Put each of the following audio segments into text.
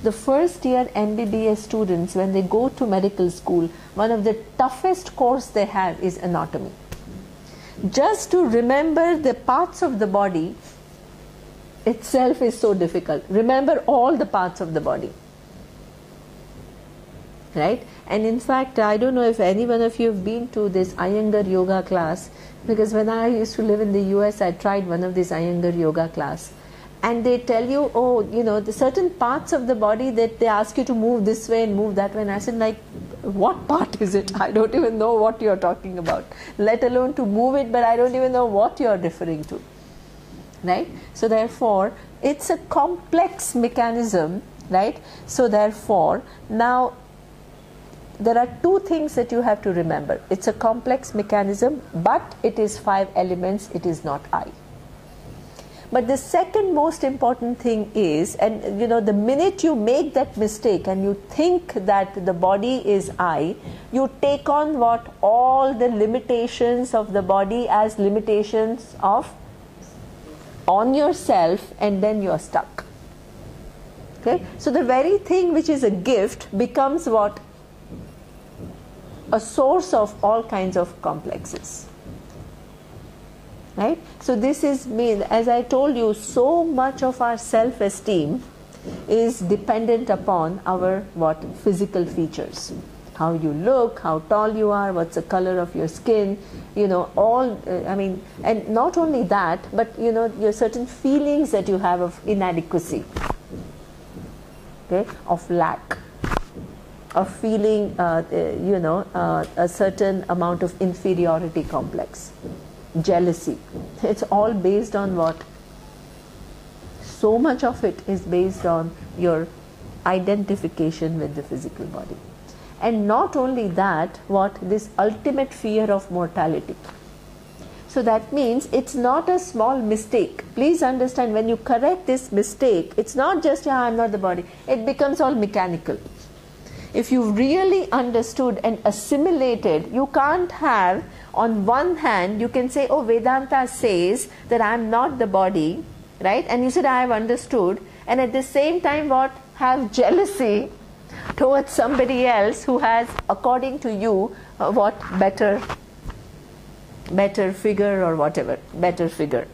the first year MBBS students, when they go to medical school, one of the toughest course they have is anatomy. Just to remember the parts of the body itself is so difficult. Remember all the parts of the body. Right? And in fact, I don't know if any one of you have been to this Iyengar yoga class, because when I used to live in the US, I tried one of these Iyengar yoga class. And they tell you, oh, you know, the certain parts of the body that they ask you to move this way and move that way. And I said, like, what part is it? I don't even know what you're talking about, let alone to move it, but I don't even know what you're referring to. Right? So therefore, it's a complex mechanism, right? So therefore, now, there are two things that you have to remember. It's a complex mechanism, but it is 5 elements, it is not I. But the second most important thing is, and you know, the minute you make that mistake and you think that the body is I, you take on what? All the limitations of the body as limitations of on yourself, and then you're stuck. Okay? So the very thing which is a gift becomes what? A source of all kinds of complexes. Right? So this is mean, as I told you, so much of our self-esteem is dependent upon our what? Physical features. How you look, how tall you are, what's the color of your skin, you know, all, I mean, and not only that, but you know, your certain feelings that you have of inadequacy, okay, of lack, of feeling, you know, a certain amount of inferiority complex, jealousy. It's all based on what? So much of it is based on your identification with the physical body. And not only that, what? This ultimate fear of mortality. So that means it's not a small mistake. Please understand, when you correct this mistake, it's not just, yeah, I'm not the body. It becomes all mechanical. If you really understood and assimilated, you can't have, on one hand, you can say, oh, Vedanta says that I'm not the body, right? And you said, I have understood. And at the same time, what? Have jealousy towards somebody else who has, according to you, what? Better figure or whatever. Better figure.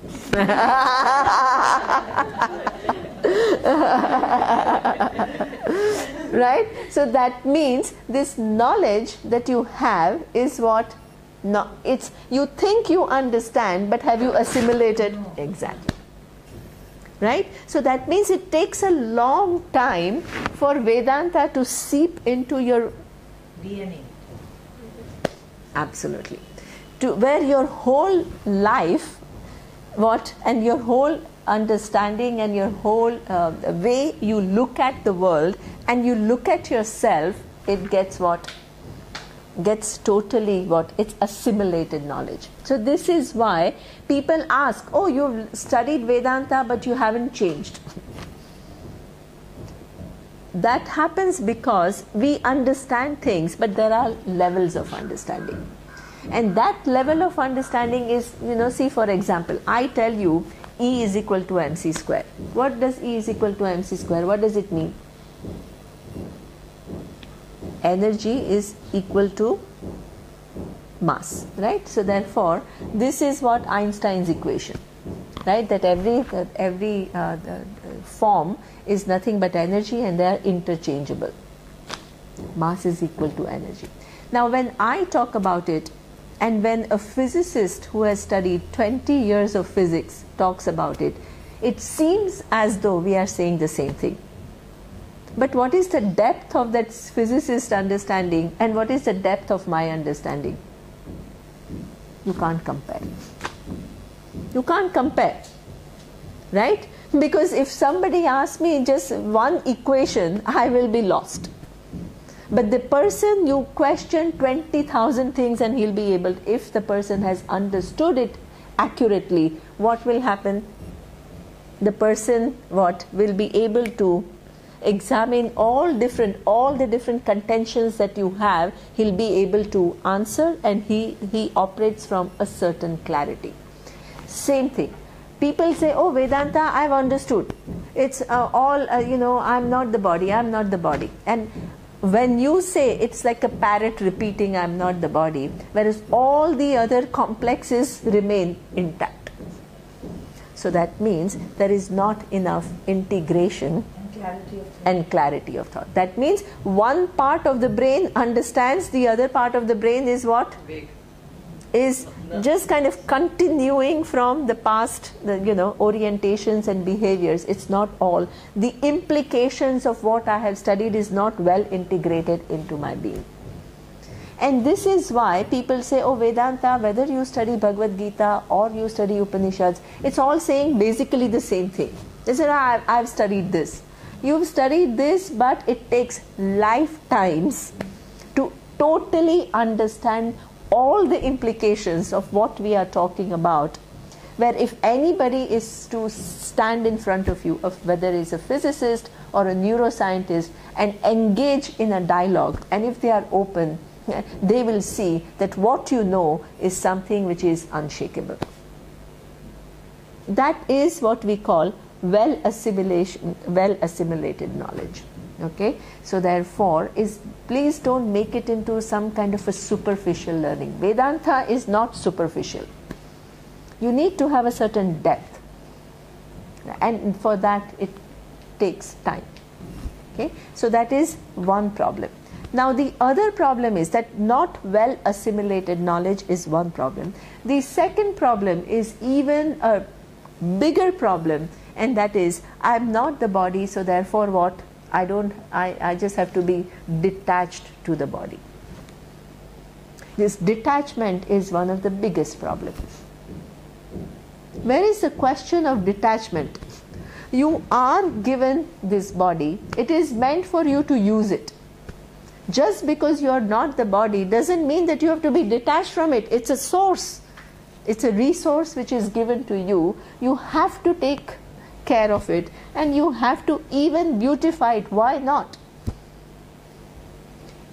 Right? So that means this knowledge that you have is what? No, it's, you think you understand, but have you assimilated? Exactly. Right? So that means it takes a long time for Vedanta to seep into your DNA. Absolutely. To where your whole life, what, and your whole understanding and your whole way you look at the world and you look at yourself, it gets what? Gets totally what? It's assimilated knowledge. So this is why people ask, oh, you've studied Vedanta but you haven't changed. That happens because we understand things, but there are levels of understanding. And that level of understanding is, you know, see, for example, I tell you E is equal to mc square. What does E is equal to mc square? What does it mean? Energy is equal to mass, right? So therefore, this is what Einstein's equation, right? That every form is nothing but energy, and they are interchangeable. Mass is equal to energy. Now, when I talk about it, and when a physicist who has studied 20 years of physics talks about it, it seems as though we are saying the same thing. But what is the depth of that physicist understanding and what is the depth of my understanding? You can't compare. You can't compare, right? Because if somebody asks me just one equation, I will be lost. But the person, you question 20,000 things and he'll be able, if the person has understood it accurately, what will happen? The person, what, will be able to examine all the different contentions that you have. He'll be able to answer, and he operates from a certain clarity. Same thing. People say, oh, Vedanta, I've understood. It's I'm not the body, I'm not the body. And when you say, it's like a parrot repeating, I'm not the body, whereas all the other complexes remain intact. So that means there is not enough integration and clarity of thought. That means one part of the brain understands, the other part of the brain is what? Vague. Is just kind of continuing from the past, orientations and behaviors. It's not all. The implications of what I have studied is not well integrated into my being. And this is why people say, oh, Vedanta, whether you study Bhagavad Gita or you study Upanishads, it's all saying basically the same thing. They say, I've studied this. You've studied this, but it takes lifetimes to totally understand all the implications of what we are talking about, where if anybody is to stand in front of you, of whether it's a physicist or a neuroscientist, and engage in a dialogue, and if they are open, they will see that what you know is something which is unshakable. That is what we call well assimilated knowledge. Okay, so therefore, please don't make it into some kind of a superficial learning. Vedanta is not superficial. You need to have a certain depth, and for that it takes time. Okay, so that is one problem. Now the other problem is that not well assimilated knowledge is one problem. The second problem is even a bigger problem, and that is, I'm not the body, so therefore what? I just have to be detached to the body. This detachment is one of the biggest problems. Where is the question of detachment? You are given this body, it is meant for you to use it. Just because you are not the body doesn't mean that you have to be detached from it. It's a source. It's a resource which is given to you. You have to take care of it, and you have to even beautify it. Why not?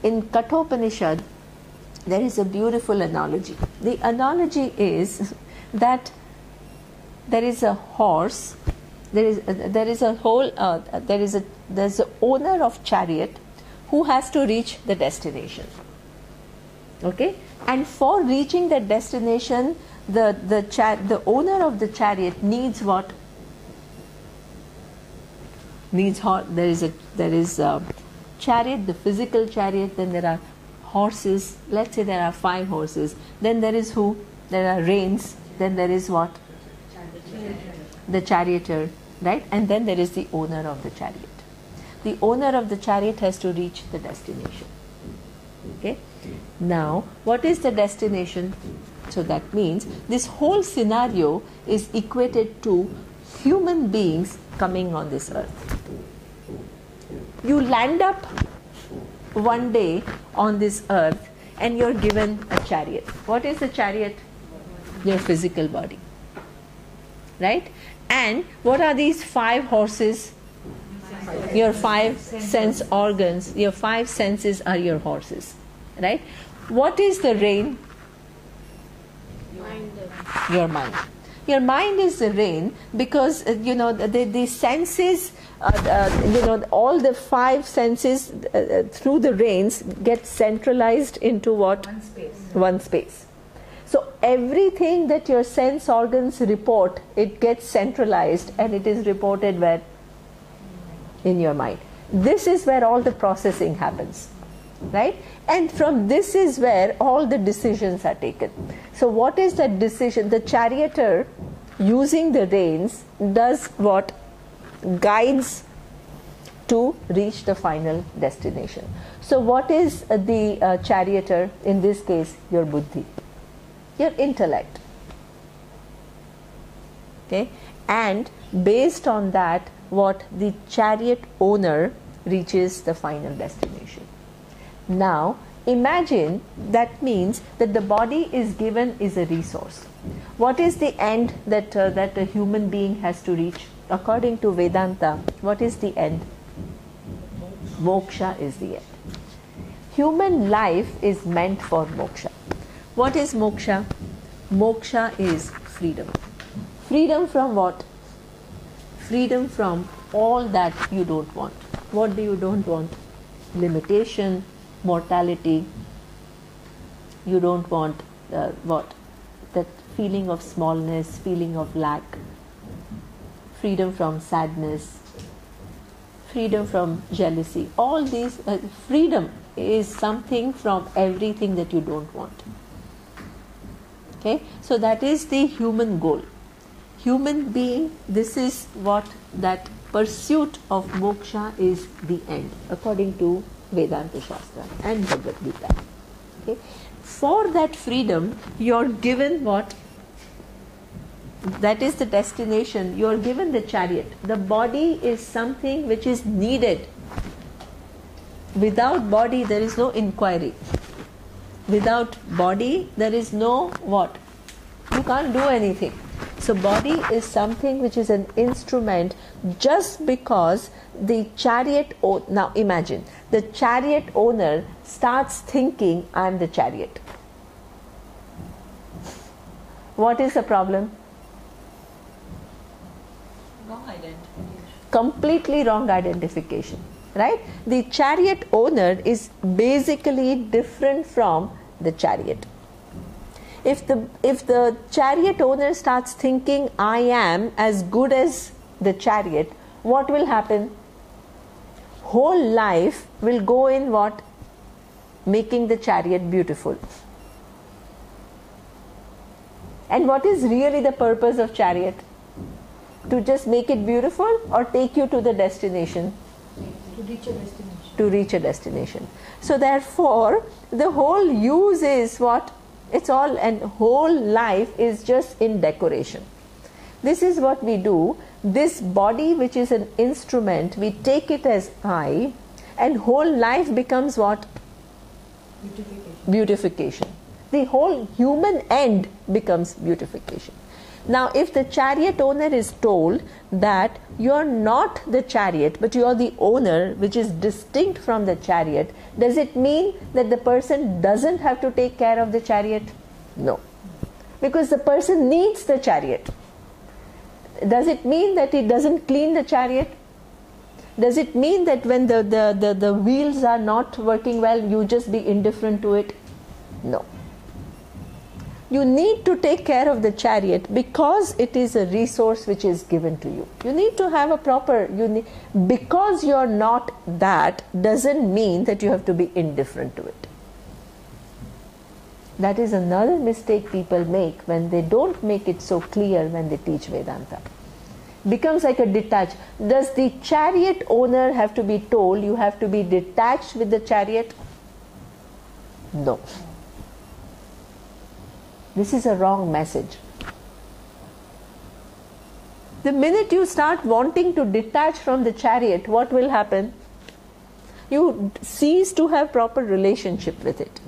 In Kathopanishad, there is a beautiful analogy. The analogy is that there is a horse, there's the owner of chariot who has to reach the destination. Okay, and for reaching that destination, the owner of the chariot needs what? There is a chariot, the physical chariot. Then there are horses. Let's say there are 5 horses. Then there is who? There are reins. Then there is what? The charioteer, right? And then there is the owner of the chariot. The owner of the chariot has to reach the destination. Okay. Now, what is the destination? So that means this whole scenario is equated to human beings coming on this earth. You land up one day on this earth and you're given a chariot. What is the chariot? Your physical body. Right? And what are these 5 horses? Your 5 sense organs. Your 5 senses are your horses. Right? What is the rein? Your mind. Your mind is the rein because the senses, all the 5 senses through the reins get centralized into what? One space. So everything that your sense organs report, it gets centralized and it is reported where? In your mind. This is where all the processing happens. Right? And from this is where all the decisions are taken. So what is that decision? The charioteer, using the reins, does what? Guides to reach the final destination. So what is the charioteer? In this case, your buddhi, your intellect. Okay? And based on that, what? The chariot owner reaches the final destination. Now, imagine that means that the body is given is a resource. What is the end that a human being has to reach? According to Vedanta, what is the end? Moksha is the end. Human life is meant for moksha. What is moksha? Moksha is freedom. Freedom from what? Freedom from all that you don't want. What do you don't want? Limitation, mortality. You don't want what? That feeling of smallness, feeling of lack, freedom from sadness, freedom from jealousy. All these, freedom is something from everything that you don't want. Okay, so that is the human goal. Human being, this is what that pursuit of moksha is the end, according to Vedanta Shastra and Bhagavad Gita. Okay, for that freedom, you are given what? That is the destination. You are given the chariot. The body is something which is needed. Without body, there is no inquiry. Without body, there is no what? You can't do anything. So body is something which is an instrument, just because the chariot, now imagine, the chariot owner starts thinking, I am the chariot. What is the problem? Wrong identification. Completely wrong identification, right? The chariot owner is basically different from the chariot. If the chariot owner starts thinking, I am as good as the chariot, what will happen? Whole life will go in what? Making the chariot beautiful. And what is really the purpose of chariot? To just make it beautiful or take you to the destination? To reach a destination. To reach a destination. So therefore, the whole use is what? It's all, and whole life is just in decoration. This is what we do. This body, which is an instrument, we take it as I, and whole life becomes what? Beautification. Beautification. The whole human end becomes beautification. Now, if the chariot owner is told that you are not the chariot, but you are the owner, which is distinct from the chariot, does it mean that the person doesn't have to take care of the chariot? No. Because the person needs the chariot. Does it mean that he doesn't clean the chariot? Does it mean that when the wheels are not working well, you just be indifferent to it? No. You need to take care of the chariot because it is a resource which is given to you. You need to have a proper, because you are not that doesn't mean that you have to be indifferent to it. That is another mistake people make when they don't make it so clear when they teach Vedanta. Becomes like a detached. Does the chariot owner have to be told you have to be detached with the chariot? No. This is a wrong message. The minute you start wanting to detach from the chariot, what will happen? You cease to have proper relationship with it.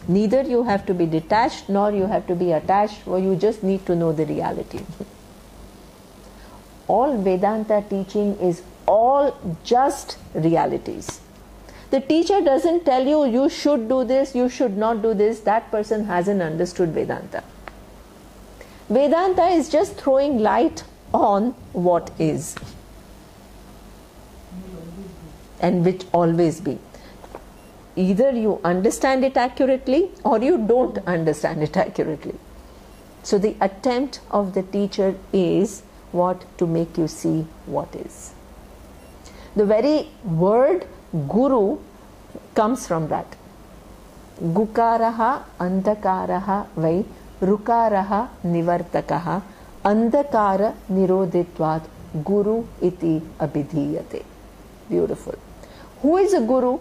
Neither you have to be detached nor you have to be attached, or you just need to know the reality. All Vedanta teaching is all just realities. The teacher doesn't tell you, you should do this, you should not do this. That person hasn't understood Vedanta. Vedanta is just throwing light on what is. And which always be. Either you understand it accurately or you don't understand it accurately. So the attempt of the teacher is what? To make you see what is. The very word Guru comes from that. Gukaraha andhakaraha vai rukaraha nivartakaha andhakara nirodhitvat guru iti abhidhiyate. Beautiful. Who is a guru?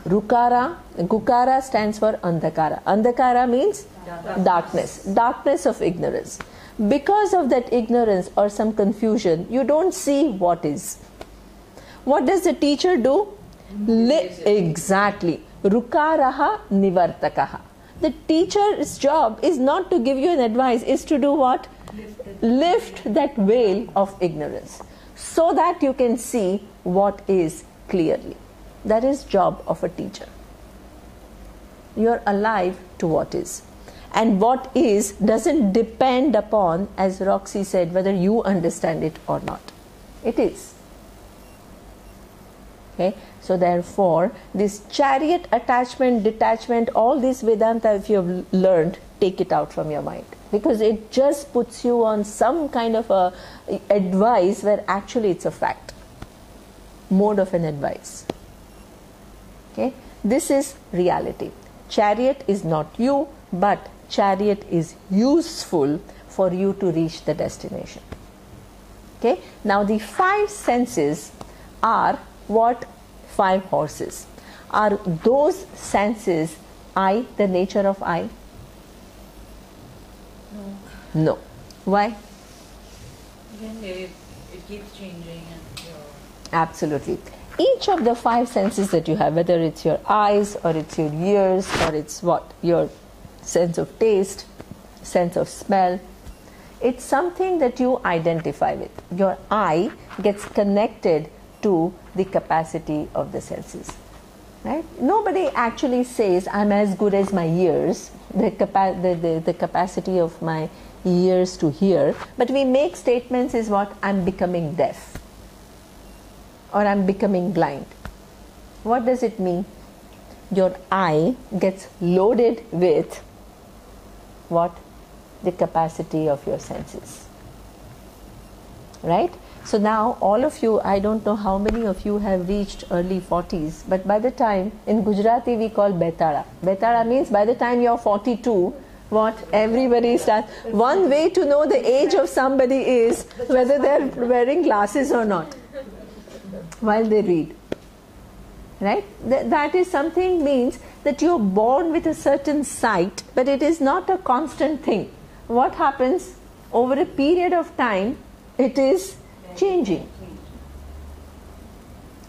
Gukara stands for andhakara. Andhakara means darkness. Darkness of ignorance. Because of that ignorance or some confusion, you don't see what is. What does the teacher do? Exactly. Rukaraha nivartakaha. The teacher's job is not to give you an advice, is to do what? Lift that veil of ignorance so that you can see what is clearly. That is job of a teacher. You are alive to what is. and what is doesn't depend upon, as Roxy said, whether you understand it or not. It is. Okay, so therefore this chariot, attachment, detachment, all this Vedanta, if you have learned, take it out from your mind, because it just puts you on some kind of a advice where actually it's a fact, mode of an advice. Okay, this is reality. Chariot is not you, but chariot is useful for you to reach the destination. Okay, now the 5 senses are what? 5 horses. Are those senses I, the nature of I? No. No. Why? Again, it keeps changing and Absolutely. Each of the 5 senses that you have, whether it's your eyes or it's your ears or it's what? Your sense of taste, sense of smell, it's something that you identify with. Your eye gets connected to the capacity of the senses. Right? Nobody actually says I'm as good as my ears, the capacity of my ears to hear, but we make statements is what? I'm becoming deaf or I'm becoming blind. What does it mean? Your eye gets loaded with what? The capacity of your senses. Right? So now all of you, I don't know how many of you have reached early 40s, but by the time, in Gujarati we call betara. Betara means by the time you're 42, what? Everybody starts. One way to know the age of somebody is whether they're wearing glasses or not while they read. Right? That is something, means that you're born with a certain sight, but it is not a constant thing. What happens? Over a period of time, it is changing.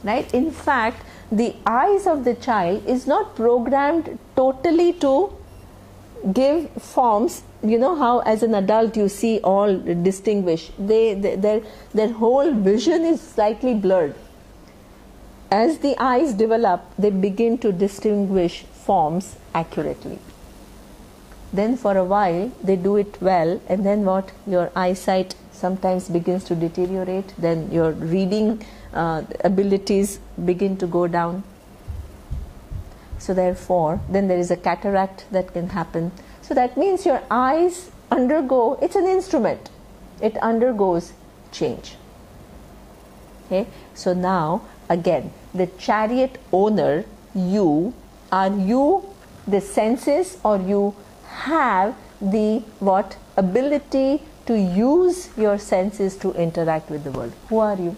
Right? In fact, the eyes of the child is not programmed totally to give forms. You know how as an adult you see all distinguish. Their whole vision is slightly blurred. As the eyes develop, they begin to distinguish forms accurately. Then for a while they do it well, and then what? Your eyesight sometimes begins to deteriorate, then your reading abilities begin to go down. So therefore, then there is a cataract that can happen. So that means your eyes undergo, it's an instrument, it undergoes change. Okay, so now again, the chariot owner, you, are you the senses, or you have the what? Ability to use your senses to interact with the world. Who are you?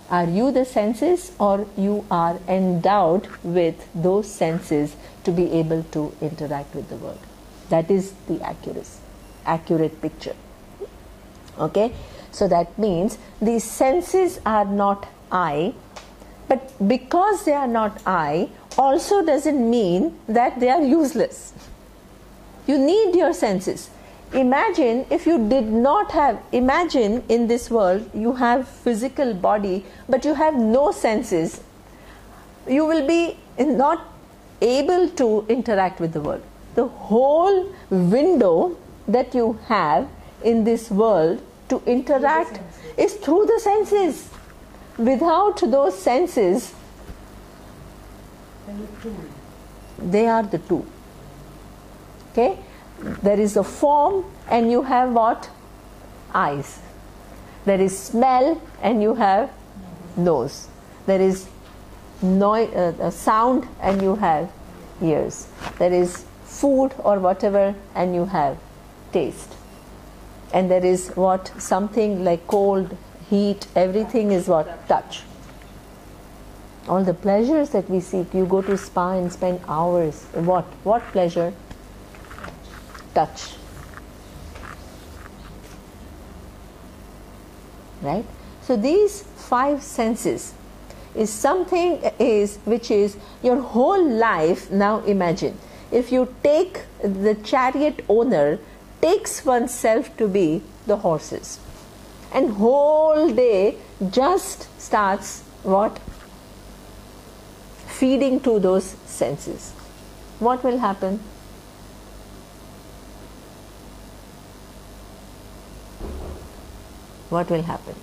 Are you the senses, or you are endowed with those senses to be able to interact with the world? That is the accurate picture. Okay, so that means the senses are not I, but because they are not I, also doesn't mean that they are useless. You need your senses. Imagine if you did not have, imagine in this world you have physical body but you have no senses. You will be not able to interact with the world. The whole window that you have in this world to interact is through the senses. Without those senses, they are the two. Okay? There is a form and you have what? Eyes. There is smell and you have nose. There is sound and you have ears. There is food or whatever and you have taste. And there is what? Something like cold, heat, everything is what? Touch. All the pleasures that we seek, you go to spa and spend hours. What pleasure? Touch. Right? So these 5 senses is something which is your whole life. Now imagine, if you take the chariot owner, takes oneself to be the horses, and whole day just starts what? Feeding to those senses. What will happen? what will happen?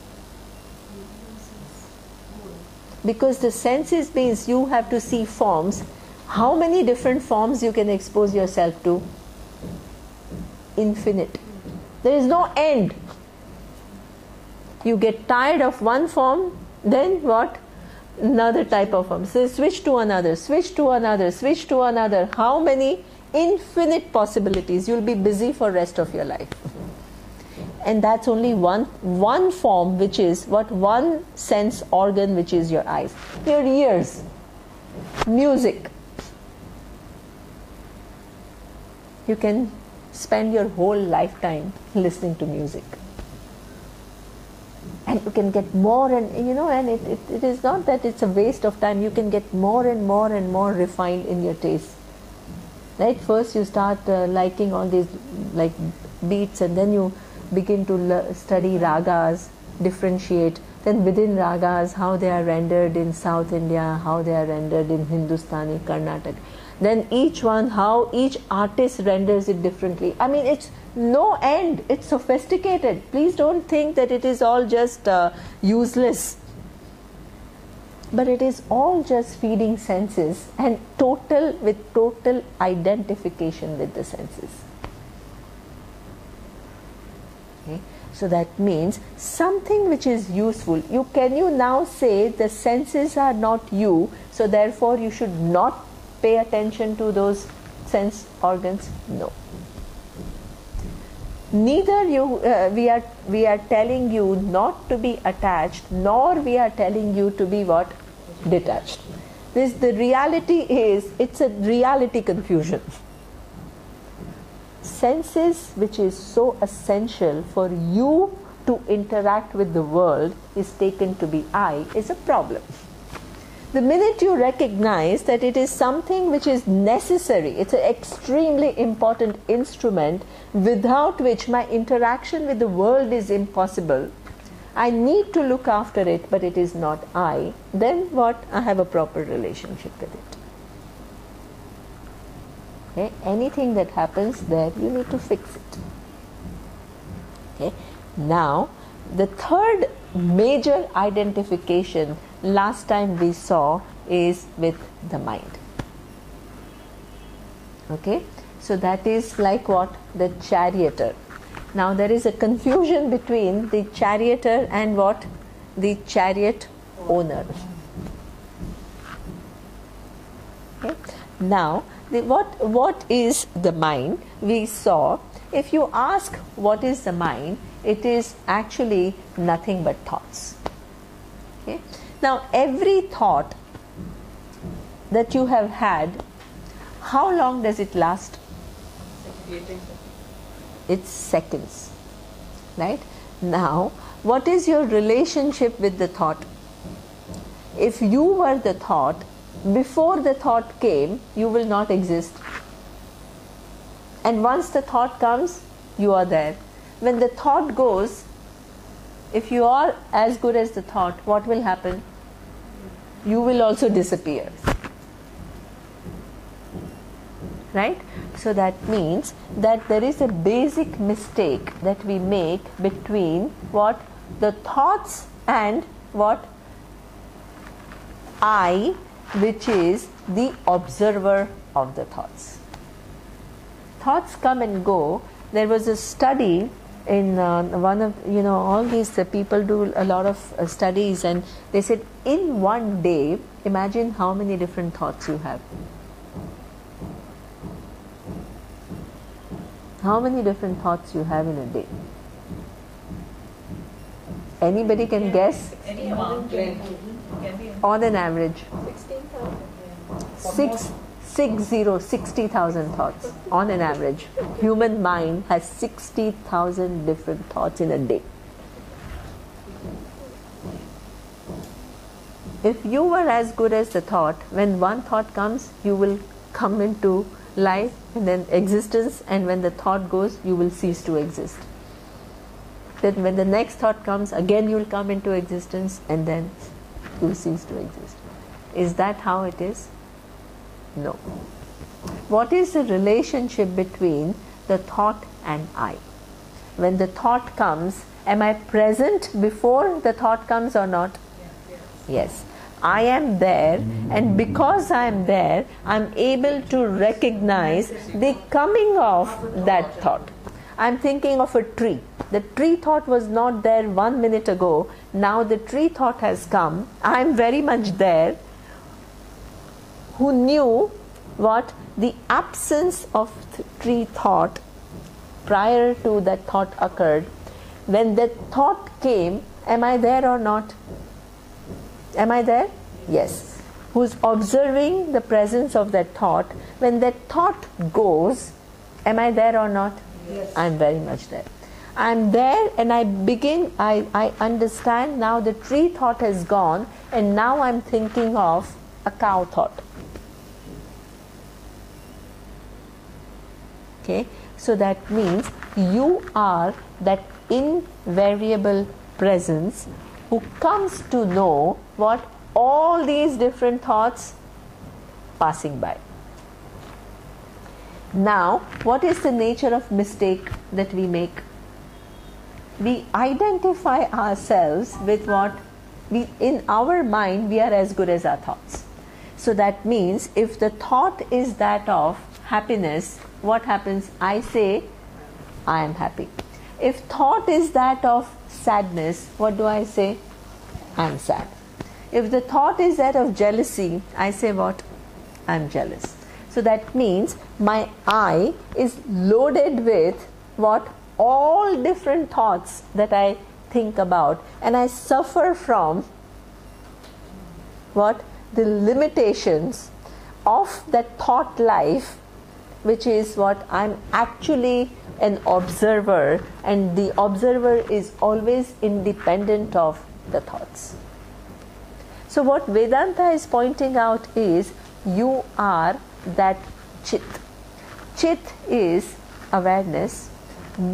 Because the senses means you have to see forms. How many different forms you can expose yourself to? Infinite. There is no end. You get tired of one form, then what? Another type of form. So switch to another, switch to another, switch to another. How many? Infinite possibilities. You'll be busy for rest of your life. And that's only one form, which is what? One sense organ, which is your eyes. Your ears. Music. You can spend your whole lifetime listening to music. And you can get more and, and it is not that it's a waste of time. You can get more and more and more refined in your taste. Right? First you start liking all these like beats, and then you begin to study ragas, differentiate. Then within ragas, how they are rendered in South India, how they are rendered in Hindustani, Karnataka. Then each one, how each artist renders it differently. I mean, it's no end. It's sophisticated. Please don't think that it is all just useless. But it is all just feeding senses and total identification with the senses. Okay? So that means something which is useful. Can you now say the senses are not you, so therefore you should not pay attention to those sense organs? No. Neither we are telling you not to be attached, nor we are telling you to be what? Detached. The reality is, it's a reality confusion. Senses, which is so essential for you to interact with the world, is taken to be I, is a problem. The minute you recognize that it is something which is necessary, it's an extremely important instrument without which my interaction with the world is impossible, I need to look after it, but it is not I, then what? I have a proper relationship with it. Okay? Anything that happens there, you need to fix it. Okay? Now, the third major identification last time we saw is with the mind. Okay? So that is like what? The charioteer. Now there is a confusion between the charioteer and what? The chariot owner. Okay? Now, what is the mind? We saw, if you ask what is the mind, it is actually nothing but thoughts. Okay? Now, every thought that you have had, how long does it last? It's seconds. Right? Now, what is your relationship with the thought? If you were the thought, before the thought came, you will not exist. And once the thought comes, you are there. When the thought goes, if you are as good as the thought, what will happen? You will also disappear. Right? So that means that there is a basic mistake that we make between what? The thoughts and what? I, which is the observer of the thoughts. Thoughts come and go. There was a study in one of, all these people do a lot of studies, and they said in one day, imagine how many different thoughts you have. How many different thoughts you have in a day? Anybody can guess? Any amount can be On an average. 16,000. 60,000 thoughts on an average. Human mind has 60,000 different thoughts in a day. If you were as good as the thought, when one thought comes, you will come into life and then existence, and when the thought goes, you will cease to exist. Then when the next thought comes, again you will come into existence, and then you will cease to exist. Is that how it is? No. What is the relationship between the thought and I? when the thought comes, am I present before the thought comes or not? Yes. I am there, and because I am there, I am able to recognize the coming of that thought. I am thinking of a tree. The tree thought was not there 1 minute ago. Now the tree thought has come. I am very much there. Who knew what? The absence of tree thought prior to that thought occurred. When that thought came, am I there or not? Am I there? Yes. Who's observing the presence of that thought? When that thought goes, am I there or not? Yes. I'm very much there. I'm there, and I understand now the tree thought has gone, and now I'm thinking of a cow thought. Okay, so that means you are that invariable presence who comes to know what all these different thoughts passing by. Now, what is the nature of mistake that we make? We identify ourselves with what in our mind we are as good as our thoughts. So that means if the thought is that of happiness, what happens? I say, I am happy. If thought is that of sadness, what do I say? I am sad. If the thought is that of jealousy, I say what? I am jealous. So that means my I is loaded with what? All different thoughts that I think about, and I suffer from what? The limitations of that thought life, which is what? I'm actually an observer, and the observer is always independent of the thoughts. So what Vedanta is pointing out is you are that chit. Chit is awareness,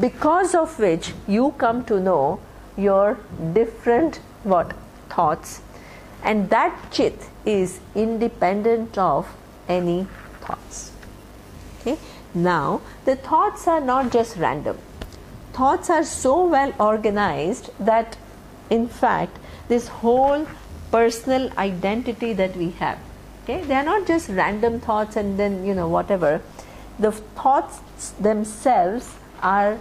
because of which you come to know your different what? Thoughts, and that chit is independent of any thoughts. Okay? Now, the thoughts are not just random. Thoughts are so well organized that, in fact, this whole personal identity that we have, okay, they are not just random thoughts and then, whatever. The thoughts themselves are,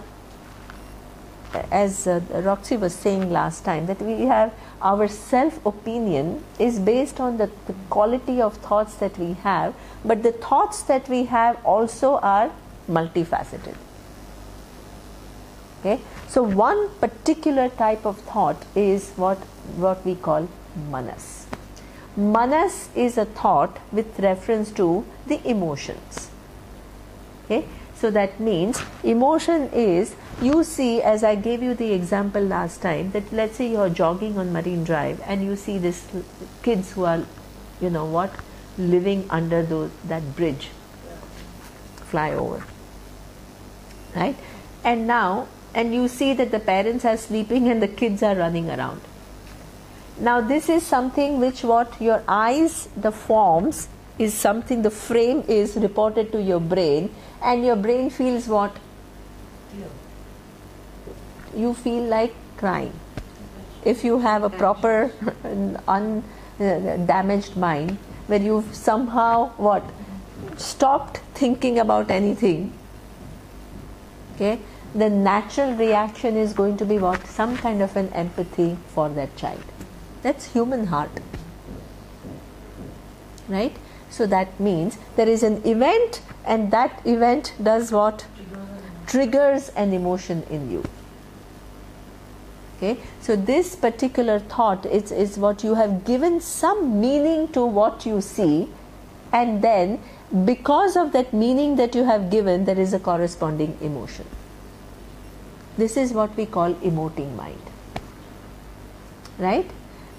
as Roxy was saying last time, that we have our self-opinion is based on the quality of thoughts that we have, but the thoughts that we have also are multifaceted. Okay, so one particular type of thought is what we call manas. Manas is a thought with reference to the emotions. Okay, so that means emotion is, you see, as I gave you the example last time, that let's say you're jogging on Marine Drive and you see these kids who are, living under that bridge, flyover, right? And you see that the parents are sleeping and the kids are running around. Now this is something which what your eyes, the forms, is something, the frame is reported to your brain, and your brain feels what? You feel like crying. If you have a proper undamaged mind, where you've somehow what? Stopped thinking about anything, okay, the natural reaction is going to be what? Some kind of an empathy for that child. That's human heart, right? So that means there is an event, and that event does what? Triggers an emotion in you. Okay, so this particular thought is what you have given some meaning to what you see, and then because of that meaning that you have given, there is a corresponding emotion. This is what we call emoting mind, right?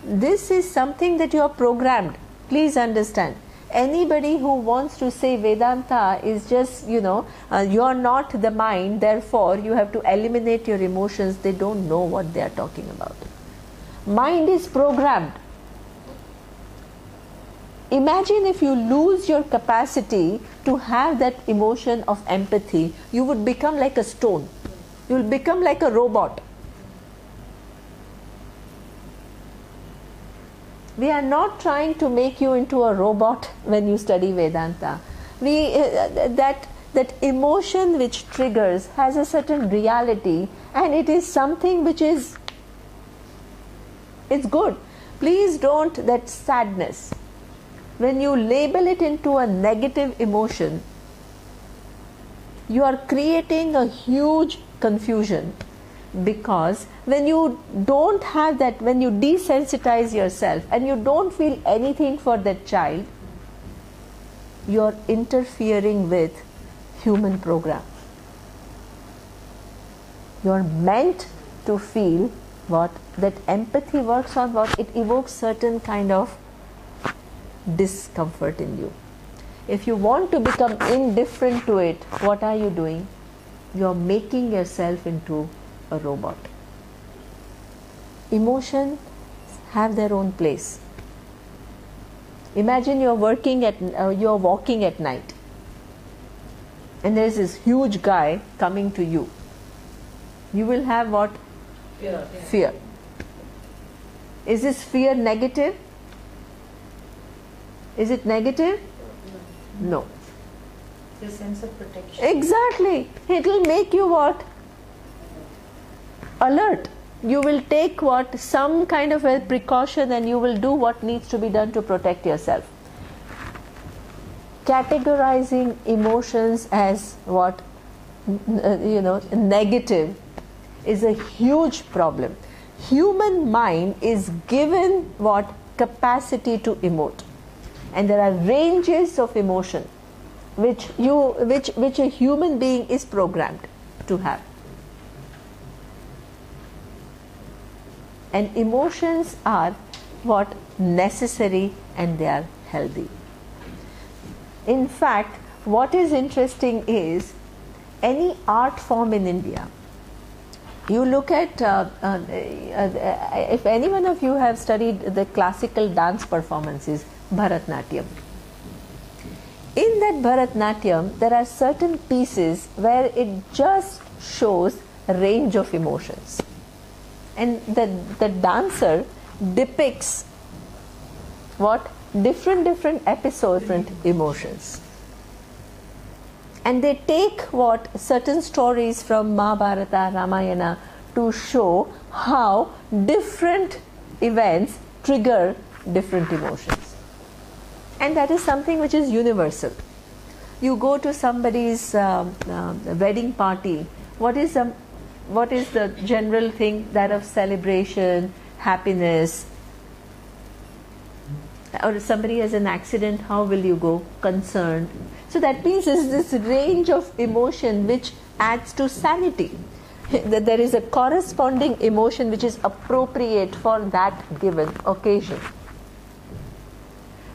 This is something that you are programmed. Please understand. Anybody who wants to say Vedanta is just, you are not the mind, therefore you have to eliminate your emotions, they don't know what they are talking about. Mind is programmed. Imagine if you lose your capacity to have that emotion of empathy, you would become like a stone. You'll become like a robot. We are not trying to make you into a robot when you study Vedanta. That emotion which triggers has a certain reality, and it is something which is, it's good. Please don't, that sadness, when you label it into a negative emotion, you are creating a huge confusion. Because when you don't have that, when you desensitize yourself and you don't feel anything for that child, you're interfering with human program. You're meant to feel what that empathy works on, what it evokes certain kind of discomfort in you. If you want to become indifferent to it, what are you doing? You're making yourself into a robot. Emotions have their own place. Imagine you're walking at night, and there's this huge guy coming to you. You will have what? Fear. Is this fear negative? Is it negative? No. The sense of protection. Exactly. It will make you what? Alert. You will take what? Some kind of a precaution, and you will do what needs to be done to protect yourself. Categorizing emotions as what? Negative is a huge problem. Human mind is given what? Capacity to emote. And there are ranges of emotion which a human being is programmed to have. And emotions are what? Necessary, and they are healthy. In fact, what is interesting is any art form in India. You look at, if any one of you have studied the classical dance performances, Bharatnatyam. In that Bharatnatyam, there are certain pieces where it just shows a range of emotions. And the dancer depicts what? Different episodes, different emotions. And they take what? Certain stories from Mahabharata, Ramayana to show how different events trigger different emotions. And that is something which is universal. You go to somebody's wedding party, what is the general thing? That of celebration, happiness. Or somebody has an accident, how will you go? Concerned. So that means there's this range of emotion which adds to sanity. There is a corresponding emotion which is appropriate for that given occasion.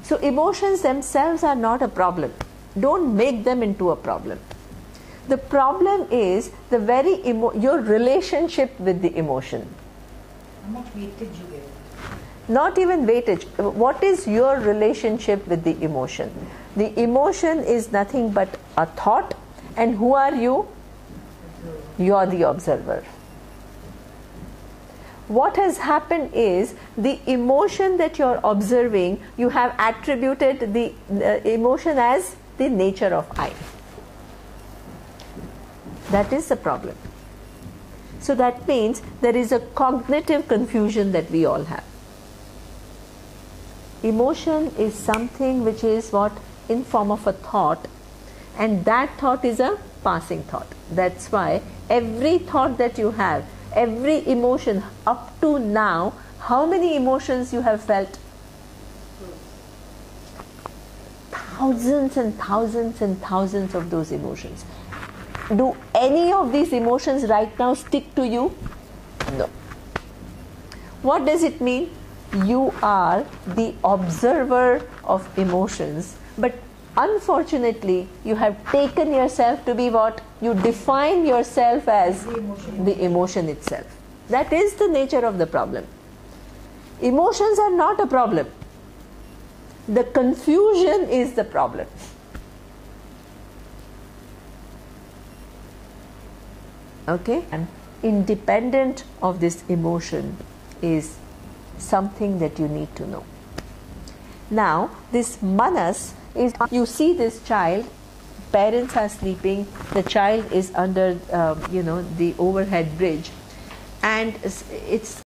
So emotions themselves are not a problem. Don't make them into a problem. The problem is the very your relationship with the emotion. How much weightage you give? Not even weightage. What is your relationship with the emotion? The emotion is nothing but a thought, and who are you? You are the observer. What has happened is the emotion that you are observing, you have attributed the emotion as the nature of I. That is the problem. So that means there is a cognitive confusion that we all have. Emotion is something which is what? In form of a thought, and that thought is a passing thought. That's why every thought that you have, every emotion up to now, how many emotions you have felt? Thousands and thousands and thousands of those emotions. Do any of these emotions right now stick to you? No. What does it mean? You are the observer of emotions, but unfortunately you have taken yourself to be what? You define yourself as the emotion itself. That is the nature of the problem. Emotions are not a problem. The confusion is the problem. Okay, and independent of this emotion is something that you need to know. Now, this manas is, you see this child, parents are sleeping, the child is under, the overhead bridge, and it's